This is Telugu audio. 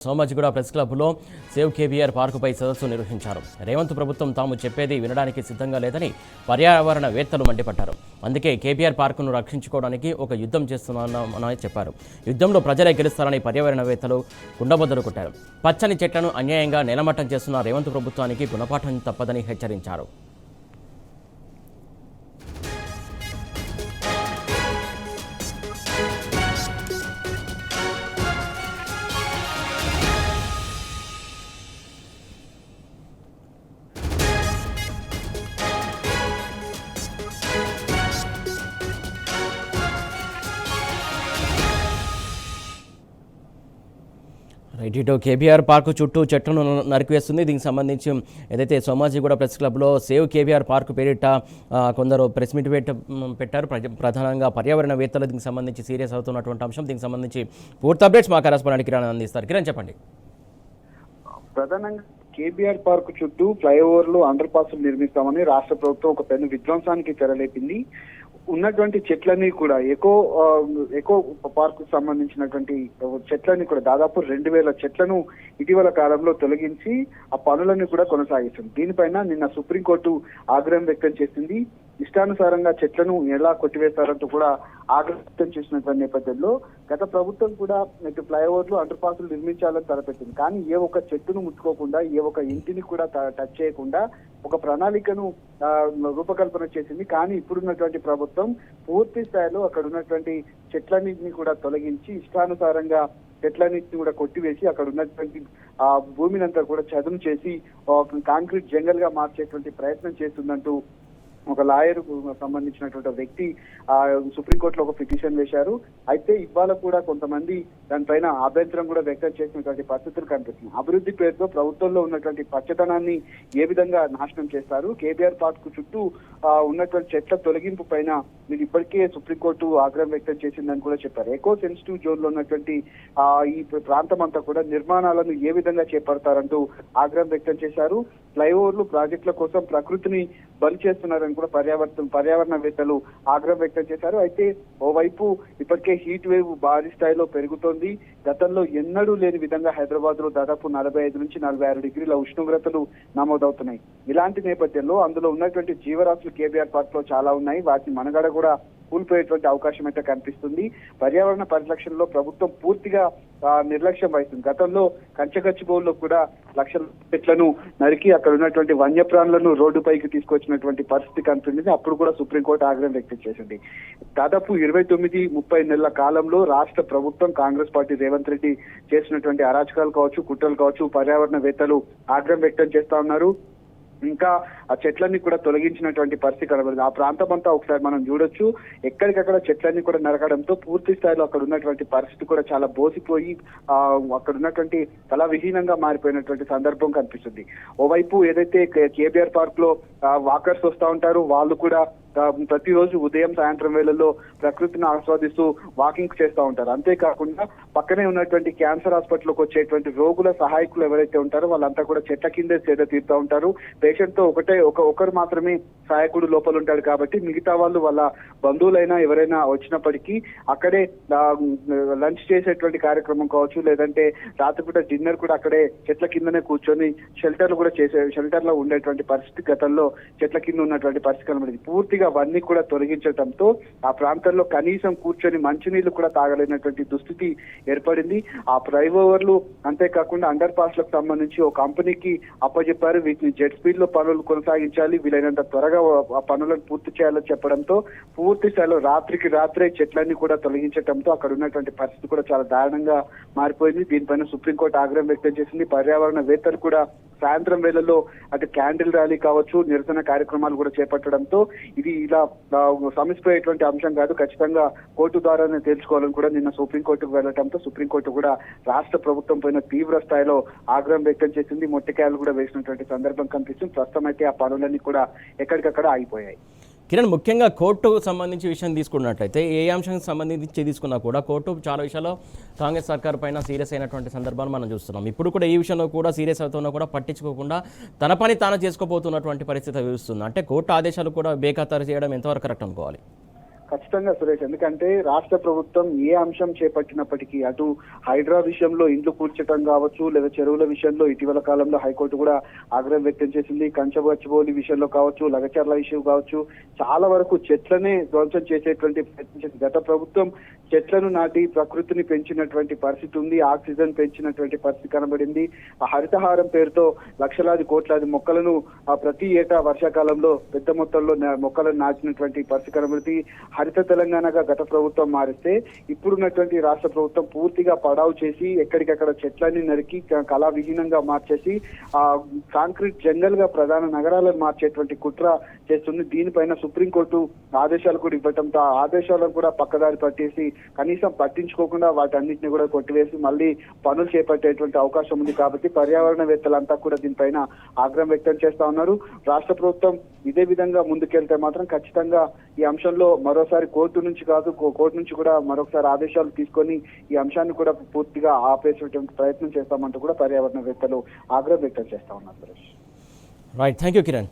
సోమాజిగూడ ప్రెస్ క్లబ్లో సేవ్ కేబీఆర్ పార్కుపై సదస్సు నిర్వహించారు. రేవంత్ ప్రభుత్వం తాము చెప్పేది వినడానికి సిద్ధంగా లేదని పర్యావరణవేత్తలు మండిపడ్డారు. అందుకే కేబీఆర్ పార్కును రక్షించుకోవడానికి ఒక యుద్ధం చేస్తున్నామని చెప్పారు. యుద్ధంలో ప్రజలే గెలుస్తారని పర్యావరణవేత్తలు కుండబద్దలు కొట్టారు. పచ్చని చెట్లను అన్యాయంగా నేలమట్టం చేస్తున్న రేవంత్ ప్రభుత్వానికి గుణపాఠం తప్పదని హెచ్చరించారు. ఇటు కేబీఆర్ పార్కు చుట్టూ చెట్లను నరికివేస్తుంది. దీనికి సంబంధించి ఏదైతే సోమాజిగూడ ప్రెస్ క్లబ్లో సేవ్ కేబీఆర్ పార్కు పేరిట కొందరు ప్రెస్ మీట్ పెట్టారు. ప్రధానంగా పర్యావరణవేత్తలు దీనికి సంబంధించి సీరియస్ అవుతున్నటువంటి అంశం. దీనికి సంబంధించి పూర్తి అప్డేట్స్ మా కరెస్పాండెంట్ కిరణ్ అందిస్తారు. కిరణ్ చెప్పండి. ప్రధానంగా కేబీఆర్ పార్క్ చుట్టూ ఫ్లైఓవర్లు అండర్ పాస్లు నిర్మిస్తామని రాష్ట్ర ప్రభుత్వం ఒక పెద్ద విధ్వంసానికి తెరలేపింది. ఉన్నటువంటి చెట్లన్నీ కూడా ఎకో పార్క్ సంబంధించినటువంటి చెట్లన్నీ కూడా దాదాపు 2000 చెట్లను ఇటీవల కాలంలో తొలగించి ఆ పనులన్నీ కూడా కొనసాగిస్తుంది. దీనిపైన నిన్న సుప్రీంకోర్టు ఆగ్రహం వ్యక్తం చేసింది. ఇష్టానుసారంగా చెట్లను ఎలా కొట్టివేస్తారంటూ కూడా ఆగ్రహం వ్యక్తం చేసినటువంటి నేపథ్యంలో గత ప్రభుత్వం కూడా ఇటు ఫ్లైఓవర్లు అండర్ పాస్లు నిర్మించాలని తలపెట్టింది. కానీ ఏ ఒక్క చెట్టును ముట్టుకోకుండా ఏ ఒక్క ఇంటిని కూడా టచ్ చేయకుండా ఒక ప్రణాళికను రూపకల్పన చేసింది. కానీ ఇప్పుడున్నటువంటి ప్రభుత్వం పూర్తి స్థాయిలో అక్కడ ఉన్నటువంటి చెట్లన్నింటినీ కూడా తొలగించి ఇష్టానుసారంగా చెట్లన్నింటినీ కూడా కొట్టివేసి అక్కడ ఉన్నటువంటి ఆ భూమిని అంతా కూడా చదును చేసి కాంక్రీట్ జంగల్ గా మార్చేటువంటి ప్రయత్నం చేస్తుందంటూ ఒక లాయర్ సంబంధించినటువంటి వ్యక్తి సుప్రీంకోర్టులో ఒక పిటిషన్ వేశారు. అయితే ఇవాళ కూడా కొంతమంది దానిపైన అభ్యంతరం కూడా వ్యక్తం చేసినటువంటి పరిస్థితులు కనిపిస్తున్నాయి. అభివృద్ధి పేరుతో ప్రభుత్వంలో ఉన్నటువంటి పచ్చదనాన్ని ఏ విధంగా నాశనం చేస్తారు, కేబీఆర్ పార్క్ చుట్టూ ఉన్నటువంటి చెట్ల తొలగింపు పైన మీరు ఇప్పటికే సుప్రీంకోర్టు ఆగ్రహం వ్యక్తం చేసిందని కూడా చెప్పారు. ఎకో సెన్సిటివ్ జోన్ లో ఉన్నటువంటి ఈ ప్రాంతం అంతా కూడా నిర్మాణాలను ఏ విధంగా చేపడతారంటూ ఆగ్రహం వ్యక్తం చేశారు. ఫ్లైఓవర్లు ప్రాజెక్టుల కోసం ప్రకృతిని బలి చేస్తున్నారని కూడా పర్యావరణవేత్తలు ఆగ్రహం వ్యక్తం చేశారు. అయితే ఓవైపు ఇప్పటికే హీట్ వేవ్ భారీ స్థాయిలో పెరుగుతోంది. గతంలో ఎన్నడూ లేని విధంగా హైదరాబాద్ లో దాదాపు 45 నుంచి 46 డిగ్రీల ఉష్ణోగ్రతలు నమోదవుతున్నాయి. ఇలాంటి నేపథ్యంలో అందులో ఉన్నటువంటి జీవరాశులు కేబీఆర్ పార్క్ లో చాలా ఉన్నాయి. వాటి మనుగడ కూడా కూలిపోయేటువంటి అవకాశం అయితే కనిపిస్తుంది. పర్యావరణ పరిరక్షణలో ప్రభుత్వం పూర్తిగా నిర్లక్ష్యం వహిస్తుంది. గతంలో కంచగచ్చిబౌల్లో కూడా లక్షల చెట్లను నరికి అక్కడ ఉన్నటువంటి వన్యప్రాణులను రోడ్డుపైకి తీసుకొచ్చినటువంటి పరిస్థితి కనిపించింది. అప్పుడు కూడా సుప్రీంకోర్టు ఆగ్రహం వ్యక్తం చేసింది. దాదాపు 29-30 నెలల కాలంలో రాష్ట్ర ప్రభుత్వం కాంగ్రెస్ పార్టీ రేవంత్ రెడ్డి చేసినటువంటి అరాచకాలు కావచ్చు, కుట్రలు కావచ్చు, పర్యావరణవేత్తలు ఆగ్రహం వ్యక్తం చేస్తా ఉన్నారు. ఇంకా ఆ చెట్లన్నీ కూడా తొలగించినటువంటి పరిస్థితి కనబడింది. ఆ ప్రాంతం అంతా ఒకసారి మనం చూడొచ్చు. ఎక్కడికక్కడ చెట్లన్నీ కూడా నరకడంతో పూర్తి స్థాయిలో అక్కడ ఉన్నటువంటి పరిస్థితి కూడా చాలా బోసిపోయి అక్కడ ఉన్నటువంటి కళా విహీనంగా మారిపోయినటువంటి సందర్భం కనిపిస్తుంది. ఓవైపు ఏదైతే కేబీఆర్ పార్క్ లో వాకర్స్ వస్తా ఉంటారు, వాళ్ళు కూడా ప్రతిరోజు ఉదయం సాయంత్రం వేళల్లో ప్రకృతిని ఆస్వాదిస్తూ వాకింగ్ చేస్తూ ఉంటారు. అంతేకాకుండా పక్కనే ఉన్నటువంటి క్యాన్సర్ హాస్పిటల్కి వచ్చేటువంటి రోగుల సహాయకులు ఎవరైతే ఉంటారో వాళ్ళంతా కూడా చెట్ల కిందే సేద తీరుతూ ఉంటారు. పేషెంట్ తో ఒకరు మాత్రమే సహాయకుడు లోపల ఉంటాడు కాబట్టి మిగతా వాళ్ళు వాళ్ళ బంధువులైనా ఎవరైనా వచ్చినప్పటికీ అక్కడే లంచ్ చేసేటువంటి కార్యక్రమం కావచ్చు, లేదంటే రాత్రి కూడా డిన్నర్ కూడా అక్కడే చెట్ల కిందనే కూర్చొని షెల్టర్ లో ఉండేటువంటి పరిస్థితి గతంలో చెట్ల కింద ఉన్నటువంటి పరిస్థితి కనబడింది. పూర్తిగా అవన్నీ కూడా తొలగించడంతో ఆ ప్రాంతంలో కనీసం కూర్చొని మంచినీళ్లు కూడా తాగలేనటువంటి దుస్థితి ఏర్పడింది. ఆ ఫ్లైఓవర్లు అంతేకాకుండా అండర్ పాస్లకు సంబంధించి ఒక కంపెనీకి అప్పచెప్పారు. వీటిని జెట్ స్పీడ్ లో పనులు కొనసాగించాలి, వీలైనంత త్వరగా ఆ పనులను పూర్తి చేయాలని చెప్పడంతో పూర్తి స్థాయిలో రాత్రికి రాత్రే చెట్లన్నీ కూడా తొలగించడంతో అక్కడ ఉన్నటువంటి పరిస్థితి కూడా చాలా దారుణంగా మారిపోయింది. దీనిపైన సుప్రీంకోర్టు ఆగ్రహం వ్యక్తం చేసింది. పర్యావరణవేత్తలు కూడా సాయంత్రం వేళల్లో అటు క్యాండిల్ ర్యాలీ కావచ్చు, నిరసన కార్యక్రమాలు కూడా చేపట్టడంతో ఇది ఇలా సమసిపోయేటువంటి అంశం కాదు, ఖచ్చితంగా కోర్టు ద్వారానే తేల్చుకోవాలని కూడా నిన్న సుప్రీంకోర్టుకు వెళ్లడంతో సుప్రీంకోర్టు కూడా రాష్ట్ర ప్రభుత్వం పైన తీవ్ర స్థాయిలో ఆగ్రహం వ్యక్తం చేసింది. మొట్టికాయలు కూడా వేసినటువంటి సందర్భం కనిపిస్తుంది. ప్రస్తుతం అయితే ఆ పనులన్నీ కూడా ఎక్కడికక్కడ ఆగిపోయాయి. కిరణ్, ముఖ్యంగా కోర్టుకు సంబంధించి విషయం తీసుకున్నట్లయితే ఏ అంశానికి సంబంధించి తీసుకున్నా కూడా కోర్టు చాలా విషయాల్లో కాంగ్రెస్ సర్కార్ పైన సీరియస్ అయినటువంటి సందర్భాలు మనం చూస్తున్నాం. ఇప్పుడు కూడా ఈ విషయంలో కూడా సీరియస్ అవుతున్నా కూడా పట్టించుకోకుండా తన పని తాను చేసుకోబోతున్నటువంటి పరిస్థితి చూస్తుంది. అంటే కోర్టు ఆదేశాలు కూడా బేఖాతరు చేయడం ఎంతవరకు కరెక్ట్ అనుకోవాలి? ఖచ్చితంగా సురేష్, ఎందుకంటే రాష్ట్ర ప్రభుత్వం ఏ అంశం చేపట్టినప్పటికీ అటు హైడ్రా విషయంలో ఇండ్లు కూర్చటం కావచ్చు, లేదా చెరువుల విషయంలో ఇటీవల కాలంలో హైకోర్టు కూడా ఆగ్రహం వ్యక్తం చేసింది. కంచబచ్చిబోలి విషయంలో కావచ్చు, లగచర్ల ఇష్యూ కావచ్చు, చాలా వరకు చెట్లనే ధ్వంసం చేసేటువంటి ప్రయత్నించింది. గత ప్రభుత్వం చెట్లను నాటి ప్రకృతిని పెంచినటువంటి పరిస్థితి ఉంది, ఆక్సిజన్ పెంచినటువంటి పరిస్థితి కనబడింది. ఆ హరితహారం పేరుతో లక్షలాది కోట్లాది మొక్కలను ప్రతి ఏటా వర్షాకాలంలో పెద్ద మొత్తంలో మొక్కలను నాటినటువంటి పరిస్థితి కనబడింది. హరిత తెలంగాణగా గత ప్రభుత్వం మారిస్తే ఇప్పుడున్నటువంటి రాష్ట్ర ప్రభుత్వం పూర్తిగా పడావు చేసి ఎక్కడికక్కడ చెట్లన్నీ నరికి కళా విహీనంగా మార్చేసి ఆ కాంక్రీట్ జంగల్ గా ప్రధాన నగరాలను మార్చేటువంటి కుట్ర చేస్తుంది. దీనిపైన సుప్రీంకోర్టు ఆదేశాలు కూడా ఇవ్వటంతో ఆ ఆదేశాలను కూడా పక్కదారి పట్టేసి కనీసం పట్టించుకోకుండా వాటన్నిటిని కూడా కొట్టివేసి మళ్ళీ పనులు చేపట్టేటువంటి అవకాశం ఉంది. కాబట్టి పర్యావరణవేత్తలంతా కూడా దీనిపైన ఆగ్రహం వ్యక్తం చేస్తా ఉన్నారు. రాష్ట్ర ప్రభుత్వం ఇదే విధంగా ముందుకెళ్తే మాత్రం ఖచ్చితంగా ఈ అంశంలో మరోసారి కోర్టు నుంచి కూడా మరొకసారి ఆదేశాలు తీసుకొని ఈ అంశాన్ని కూడా పూర్తిగా ఆపేసేటువంటి ప్రయత్నం చేస్తామంటూ కూడా పర్యావరణవేత్తలు ఆగ్రహం వ్యక్తం చేస్తా ఉన్నారు. Right, thank you Kiran.